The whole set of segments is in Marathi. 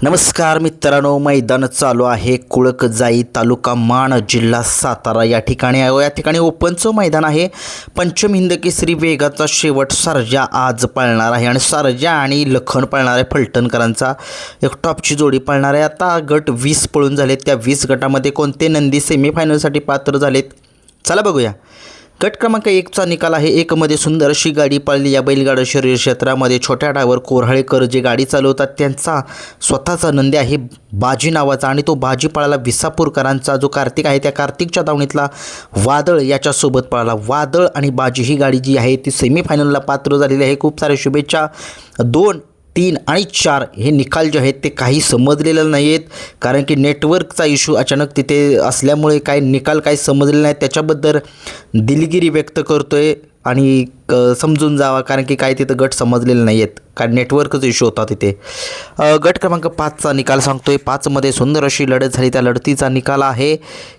नमस्कार मित्रांनो, मैदान चालू आहे कुळकजाई तालुका माण जिल्हा सातारा या ठिकाणी आहे. या ठिकाणी ओपनचं मैदान आहे. पंचम हिंद केसरी वेगाचा शेवट सर्जा आज पळणार आहे आणि सर्जा आणि लखन पळणार आहे. फलटणकरांचा एक टॉपची जोडी पळणार आहे. आता गट 20 पळून झालेत. त्या 20 गटामध्ये कोणते नंदी सेमीफायनलसाठी पात्र झालेत चला बघूया. गट क्रमांक 1चा निकाल आहे. 1मध्ये सुंदर अशी गाडी पळली. या बैलगाडा शरीर क्षेत्रामध्ये छोट्या ड्रायव्हर कोऱ्हाळेकर जे गाडी चालवतात त्यांचा स्वतःचा नंदी आहे बाजी नावाचा आणि तो बाजी पळाला विसापूरकरांचा जो कार्तिक आहे त्या कार्तिकच्या दावणीतला वादळ याच्यासोबत पळाला. वादळ आणि बाजी ही गाडी जी आहे ती सेमीफायनलला पात्र झालेली आहे. खूप साऱ्या शुभेच्छा. 2, 3 आणि 4 हे निकाल जे आहेत ते काही समजलेले नाही आहेत, कारण की नेटवर्कचा इश्यू अचानक तिथे असल्यामुळे काय निकाल काही समजलेले नाहीत. त्याच्याबद्दल दिलगिरी व्यक्त करतो आहे आणि समजून जावा, कारण की काय तिथं गट समजलेले नाही आहेत, कारण नेटवर्कचा इश्यू होता तिथे. गट क्रमांक 5चा निकाल सांगतो आहे. 5मध्ये सुंदर अशी लढत झाली. त्या लढतीचा निकाल आहे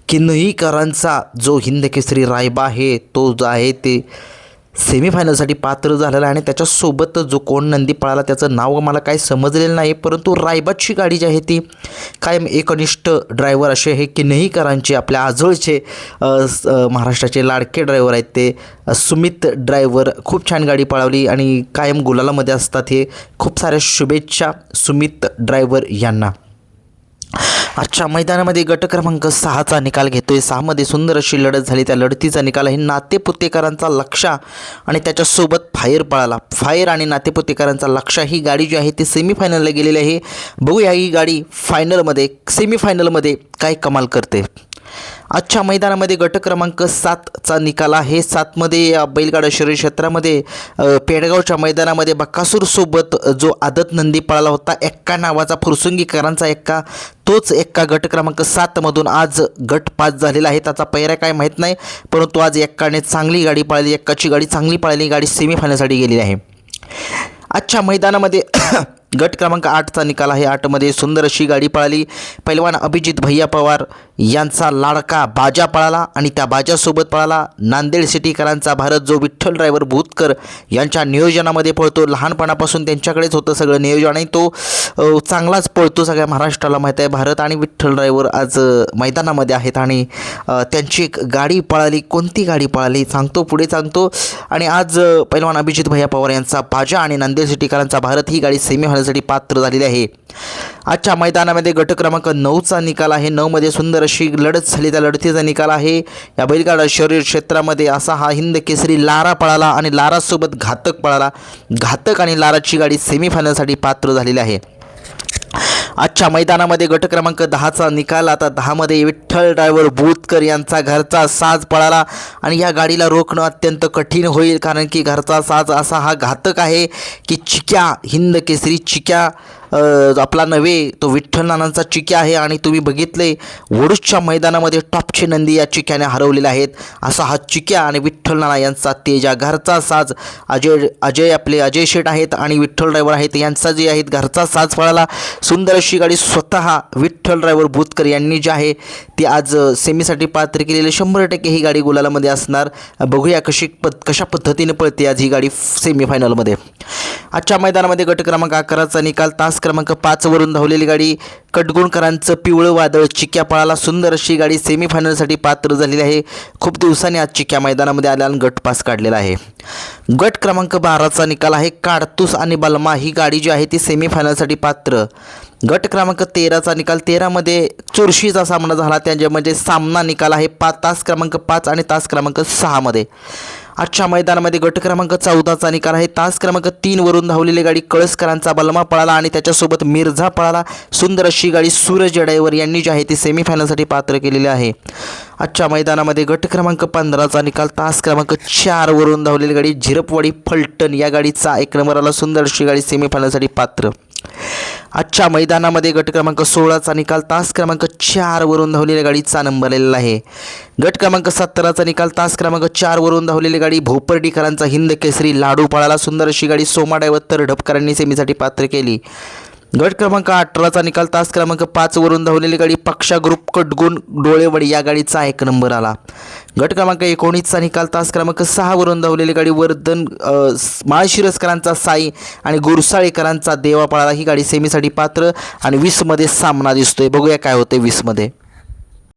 किन्हीकरांचा जो हिंद केसरी रायबा आहे तो जो आहे ते सेमीफायनलसाठी पात्र झालेला आहे आणि त्याच्यासोबत जो कोण नंदी पळाला त्याचं नाव मला काही समजलेलं नाही, परंतु रायबाची गाडी जी आहे ती कायम एकनिष्ठ ड्रायव्हर असे हे किन्हीकरांचे आपल्या आजोळचे महाराष्ट्राचे लाडके ड्रायव्हर आहेत ते सुमित ड्रायव्हर खूप छान गाडी पळवली आणि कायम गुलालामध्ये असतात. हे खूप साऱ्या शुभेच्छा सुमित ड्रायव्हर यांना. आजच्या मैदानामध्ये गट क्रमांक 6चा निकाल घेतो आहे. 6मध्ये सुंदर अशी लढत झाली. त्या लढतीचा निकाल आहे नातेपुतेकरांचा लक्षा आणि त्याच्यासोबत फायर पळाला. फायर आणि नातेपुतेकरांचा लक्षा ही गाडी जी आहे ती सेमीफायनलला गेलेली आहे. बघूया ही गाडी सेमीफायनलमध्ये काय कमाल करते. आजच्या मैदानामध्ये गट क्रमांक 7चा निकाल आहे. 7मध्ये बैलगाडा शरीर क्षेत्रामध्ये पेडगावच्या मैदानामध्ये बकासूरसोबत जो आदत नंदी पळाला होता एक्का नावाचा फुरसुंगीकरांचा एक्का, तोच एक्का गट क्रमांक 7मधून आज गट 5 झालेला आहे. त्याचा पैरा काय माहीत नाही, परंतु आज एक्काने चांगली गाडी पळाली. एक्काची गाडी चांगली पळाली. गाडी सेमीफायनलसाठी गेलेली आहे. आजच्या मैदानामध्ये गट क्रमांक 8चा निकाल आहे. 8मध्ये सुंदर अशी गाडी पळाली. पैलवान अभिजित भैया पवार यांचा लाडका बाजा पळाला आणि त्या बाजासोबत पळाला नांदेड सिटीकरांचा भारत जो विठ्ठल ड्रायव्हर भूतकर यांच्या नियोजनामध्ये पळतो. लहानपणापासून त्यांच्याकडेच होतं सगळं नियोजन आणि तो चांगलाच पळतो. सगळ्या महाराष्ट्राला माहीत आहे. भारत आणि विठ्ठल ड्रायव्हर आज मैदानामध्ये आहेत आणि त्यांची एक गाडी पळाली. कोणती गाडी पळाली पुढे सांगतो. आणि आज पैलवान अभिजित भैया पवार यांचा बाजा आणि नांदेड सिटीकरांचा भारत ही गाडी सेमीफायनलसाठी पात्र झालेली आहे. आजच्या मैदानामध्ये गट क्रमांक 9चा निकाल आहे. 9मध्ये सुंदर अशी लढत झाली. त्या लढतीचा निकाल आहे या बैलगाडा शरीर क्षेत्रामध्ये असा हा हिंद केसरी लारा पळाला आणि लारासोबत घातक पळाला. घातक आणि लाराची गाडी सेमीफायनलसाठी पात्र झालेली आहे. आजच्या मैदानामध्ये गट क्रमांक 10चा निकाल. आता 10मध्ये विठ्ठल ड्रायव्हर भूतकर यांचा घरचा साज पळाला आणि या गाडीला रोखणं अत्यंत कठीण होईल, कारण की घरचा साज असा हा घातक आहे की चिक्या हिंद केसरी चिक्या आपला नव्हे तो विठ्ठल नानांचा चिक्या आहे आणि तुम्ही बघितले वडूजच्या मैदानामध्ये टॉपचे नंदी या चिक्याने हरवलेले आहेत. असा हा चिक्या आणि विठ्ठल नाना यांचा तेजा घरचा साज अजय शेठ आहेत आणि विठ्ठल ड्रायव्हर आहेत यांचा जे आहेत घरचा साज पळाला. सुंदर अशी गाडी स्वतः विठ्ठल ड्रायव्हर भूतकर यांनी जी आहे ती आज सेमीसाठी पात्र केलेली. 100% ही गाडी गुलालामध्ये असणार. बघूया कशा पद्धतीने पळते आज ही गाडी सेमीफायनलमध्ये. आजच्या मैदानामध्ये गट क्रमांक 11चा निकाल. तास क्रमांक 5वरून धावलेली गाडी कडगुणकरांचं पिवळं वादळ चिक्या पळाला. सुंदर अशी गाडी सेमीफायनलसाठी पात्र झालेली आहे. खूप दिवसांनी आज चिक्या मैदानामध्ये आल्या आणि गट पास काढलेला आहे. गट क्रमांक 12चा निकाल आहे. काडतूस आणि बलमा ही गाडी जी आहे ती सेमीफायनलसाठी पात्र. गट क्रमांक 13चा निकाल. 13मध्ये चुरशीचा सामना झाला. त्याच्यामध्ये सामना निकाल आहे तास क्रमांक 5 आणि तास क्रमांक 6मध्ये. आजच्या मैदानामध्ये गट क्रमांक 14चा निकाल आहे. तास क्रमांक 3वरून धावलेली गाडी कळसकरांचा बलमा पळाला आणि त्याच्यासोबत मिर्झा पळाला. सुंदर अशी गाडी सूरज ड्रायव्हर यांनी जी आहे ती सेमीफायनलसाठी पात्र केलेली आहे. आजच्या मैदानामध्ये गट क्रमांक 15चा निकाल. तास क्रमांक 4वरून धावलेली गाडी झिरपवाडी फलटण या गाडीचा 1 नंबरला सुंदर अशी गाडी सेमीफायनलसाठी पात्र. आजच्या मैदानामध्ये गट क्रमांक 16चा निकाल. तास क्रमांक 4वरून धावलेल्या गाडीचा नंबर आलेला आहे. गट क्रमांक 17चा निकाल. तास क्रमांक 4वरून धावलेली गाडी भोपर्डीकरांचा हिंद केसरी लाडू पळाला. सुंदर अशी गाडी सोमा ड्रायव्हर तरढपकरांनी सेमीसाठी पात्र केली. गट क्रमांक 18चा निकाल तास क्रमांक 5 वरून धावलेली गाडी पक्षा ग्रुप कडगुण डोळेवडी या गाडीचा 1 नंबर आला. गट क्रमांक 19चा निकाल तास क्रमांक 6 वरून धावलेली गाडी वर्धन माळशिरसकरांचा साई आणि गुरसाळेकरांचा देवा पळाला. ही गाडी सेमीसाठी पात्र आणि 20 मध्ये सामना दिसतोय. बघूया काय होते 20 मध्ये.